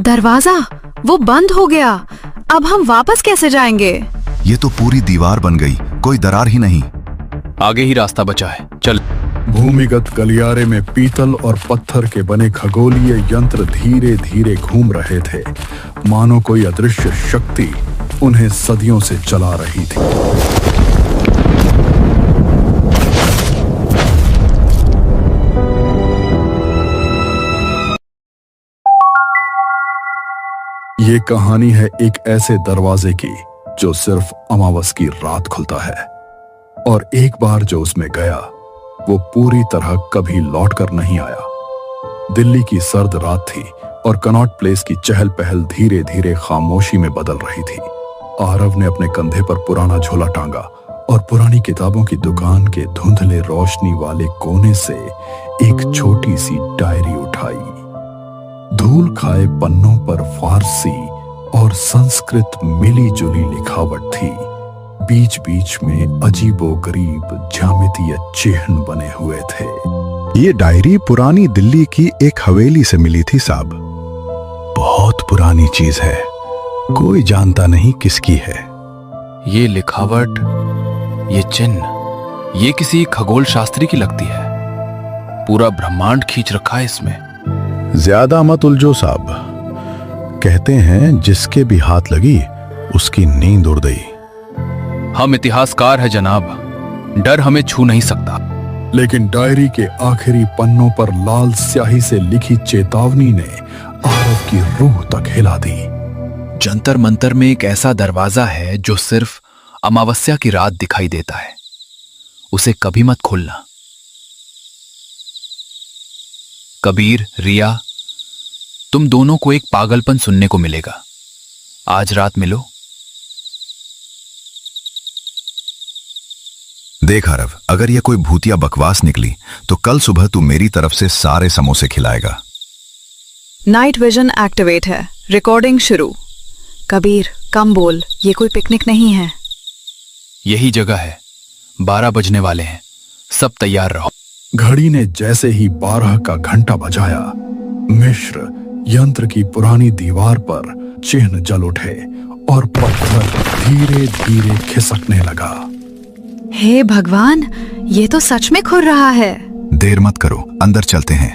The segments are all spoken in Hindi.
दरवाजा वो बंद हो गया। अब हम वापस कैसे जाएंगे? ये तो पूरी दीवार बन गई, कोई दरार ही नहीं। आगे ही रास्ता बचा है, चल। भूमिगत गलियारे में पीतल और पत्थर के बने खगोलीय यंत्र धीरे धीरे घूम रहे थे, मानो कोई अदृश्य शक्ति उन्हें सदियों से चला रही थी। ये कहानी है एक ऐसे दरवाजे की जो सिर्फ अमावस की रात खुलता है, और एक बार जो उसमें गया वो पूरी तरह कभी लौटकर नहीं आया। दिल्ली की सर्द रात थी और कनॉट प्लेस की चहल पहल धीरे धीरे खामोशी में बदल रही थी। आरव ने अपने कंधे पर पुराना झोला टांगा और पुरानी किताबों की दुकान के धुंधले रोशनी वाले कोने से एक छोटी सी डायरी उठाई। धूल खाए पन्नों पर फारसी और संस्कृत मिली जुली लिखावट थी। बीच बीच में अजीबोगरीब ज्यामितीय चिन्ह बने हुए थे। ये डायरी पुरानी दिल्ली की एक हवेली से मिली थी साहब। बहुत पुरानी चीज है, कोई जानता नहीं किसकी है। ये लिखावट, ये चिन्ह, ये किसी खगोल शास्त्री की लगती है। पूरा ब्रह्मांड खींच रखा है इसमें। ज्यादा मत उलझो साहब। कहते हैं जिसके भी हाथ लगी उसकी नींद उड़ गई। हम इतिहासकार हैं जनाब, डर हमें छू नहीं सकता। लेकिन डायरी के आखिरी पन्नों पर लाल स्याही से लिखी चेतावनी ने आरव की रूह तक हिला दी। जंतर मंतर में एक ऐसा दरवाजा है जो सिर्फ अमावस्या की रात दिखाई देता है। उसे कभी मत खोलना। कबीर, रिया, तुम दोनों को एक पागलपन सुनने को मिलेगा। आज रात मिलो। देख आरव, अगर ये कोई भूतिया बकवास निकली तो कल सुबह तू मेरी तरफ से सारे समोसे खिलाएगा। नाइट विजन एक्टिवेट है। रिकॉर्डिंग शुरू। कबीर, कम बोल, ये कोई पिकनिक नहीं है। यही जगह है। 12 बजने वाले हैं, सब तैयार रहो। घड़ी ने जैसे ही 12 का घंटा बजाया, मिश्र यंत्र की पुरानी दीवार पर चिन्ह जल उठे और पत्थर धीरे धीरे खिसकने लगा। हे भगवान, ये तो सच में खुल रहा है। देर मत करो, अंदर चलते हैं।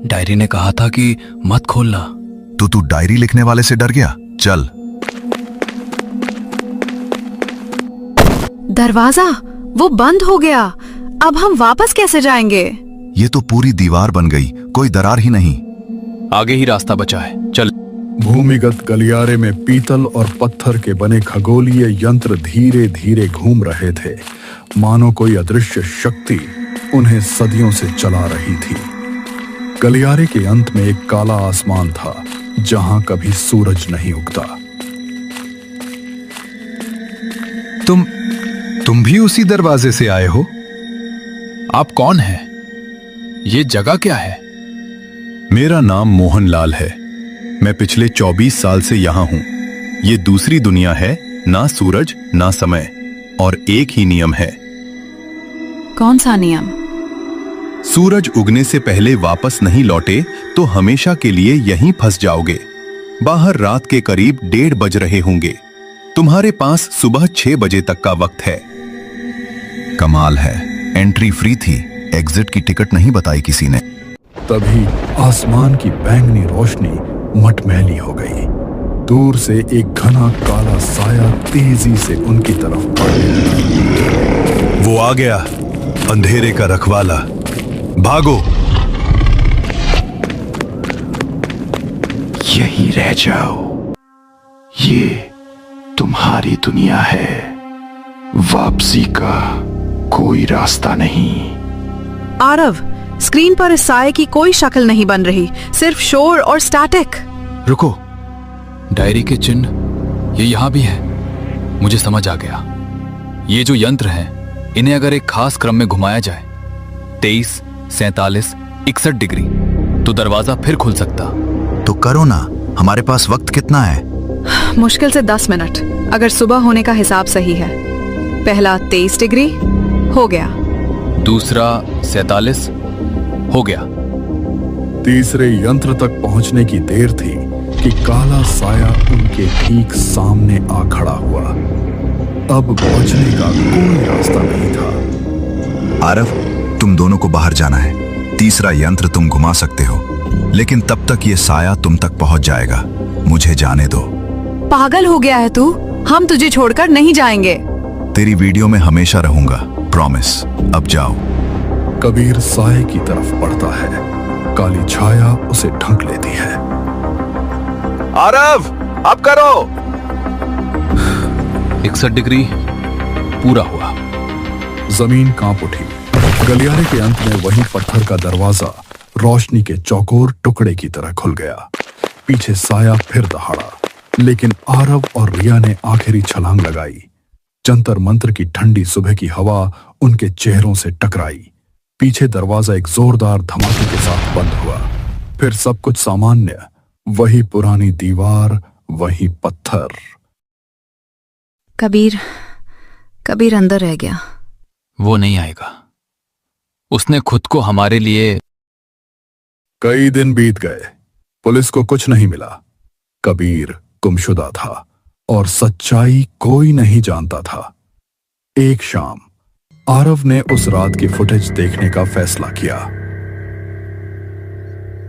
डायरी ने कहा था कि मत खोलना। तो तू डायरी लिखने वाले से डर गया? चल। दरवाजा वो बंद हो गया। अब हम वापस कैसे जाएंगे? ये तो पूरी दीवार बन गई, कोई दरार ही नहीं। आगे ही रास्ता बचा है, चल। भूमिगत गलियारे में पीतल और पत्थर के बने खगोलीय यंत्र धीरे धीरे घूम रहे थे, मानो कोई अदृश्य शक्ति उन्हें सदियों से चला रही थी। गलियारे के अंत में एक काला आसमान था जहां कभी सूरज नहीं उगता। तुम भी उसी दरवाजे से आए हो? आप कौन हैं? ये जगह क्या है? मेरा नाम मोहनलाल है। मैं पिछले 24 साल से यहां हूं। ये दूसरी दुनिया है, ना सूरज ना समय, और एक ही नियम है। कौन सा नियम? सूरज उगने से पहले वापस नहीं लौटे तो हमेशा के लिए यहीं फंस जाओगे। बाहर रात के करीब 1:30 बज रहे होंगे। तुम्हारे पास सुबह 6 बजे तक का वक्त है। कमाल है, एंट्री फ्री थी, एग्जिट की टिकट नहीं बताई किसी ने। तभी आसमान की बैंगनी रोशनी मटमैली हो गई। दूर से एक घना काला साया तेजी से उनकी तरफ बढ़ने लगा। वो आ गया, अंधेरे का रखवाला। भागो। यहीं रह जाओ, ये तुम्हारी दुनिया है। वापसी का कोई रास्ता नहीं। आरव, स्क्रीन पर इस साये की कोई शक्ल नहीं बन रही, सिर्फ शोर और स्टैटिक। रुको, डायरी के चिन्ह ये यहां भी है। मुझे समझ आ गया। ये जो यंत्र हैं, इन्हें अगर एक खास क्रम में घुमाया जाए 23, 47, 61 डिग्री, तो दरवाजा फिर खुल सकता। तो करो ना, हमारे पास वक्त कितना है? मुश्किल से 10 मिनट, अगर सुबह होने का हिसाब सही है। पहला 23 डिग्री हो गया। दूसरा 47 हो गया। तीसरे यंत्र तक पहुंचने की देर थी कि काला साया उनके ठीक सामने आ खड़ा हुआ। अब पहुंचने का कोई रास्ता नहीं था। आरव, तुम दोनों को बाहर जाना है। तीसरा यंत्र तुम घुमा सकते हो, लेकिन तब तक ये साया तुम तक पहुंच जाएगा। मुझे जाने दो। पागल हो गया है तू? हम तुझे छोड़कर नहीं जाएंगे। तेरी वीडियो में हमेशा रहूंगा, प्रॉमिस। अब जाओ। कबीर साये की तरफ बढ़ता है। काली छाया उसे ढक लेती है। आरव, अब करो। 61 डिग्री पूरा हुआ। जमीन कांप उठी। गलियारे के अंत में वही पत्थर का दरवाजा रोशनी के चौकोर टुकड़े की तरह खुल गया। पीछे साया फिर दहाड़ा, लेकिन आरव और रिया ने आखिरी छलांग लगाई। जंतर मंत्र की ठंडी सुबह की हवा उनके चेहरों से टकराई। पीछे दरवाजा एक जोरदार धमाके के साथ बंद हुआ। फिर सब कुछ सामान्य, वही पुरानी दीवार, वही पत्थर। कबीर अंदर रह गया। वो नहीं आएगा। उसने खुद को हमारे लिए। कई दिन बीत गए, पुलिस को कुछ नहीं मिला। कबीर गुमशुदा था और सच्चाई कोई नहीं जानता था। एक शाम आरव ने उस रात की फुटेज देखने का फैसला किया।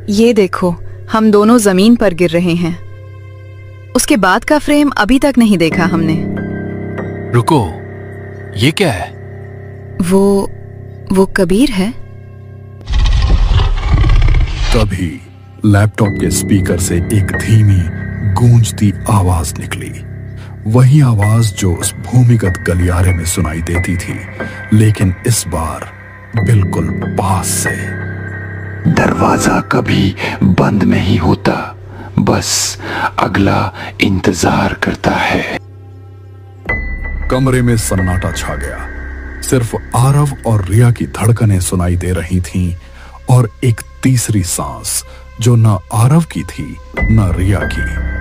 ये देखो, हम दोनों जमीन पर गिर रहे हैं। उसके बाद का फ्रेम अभी तक नहीं देखा हमने। रुको, ये क्या है? वो कबीर है। तभी लैपटॉप के स्पीकर से एक धीमी गूंजती आवाज निकली। वही आवाज जो उस भूमिगत गलियारे में सुनाई देती थी, लेकिन इस बार बिल्कुल पास से। दरवाजा कभी बंद नहीं होता, बस अगला इंतजार करता है। कमरे में सन्नाटा छा गया। सिर्फ आरव और रिया की धड़कनें सुनाई दे रही थीं और एक तीसरी सांस जो न आरव की थी न रिया की।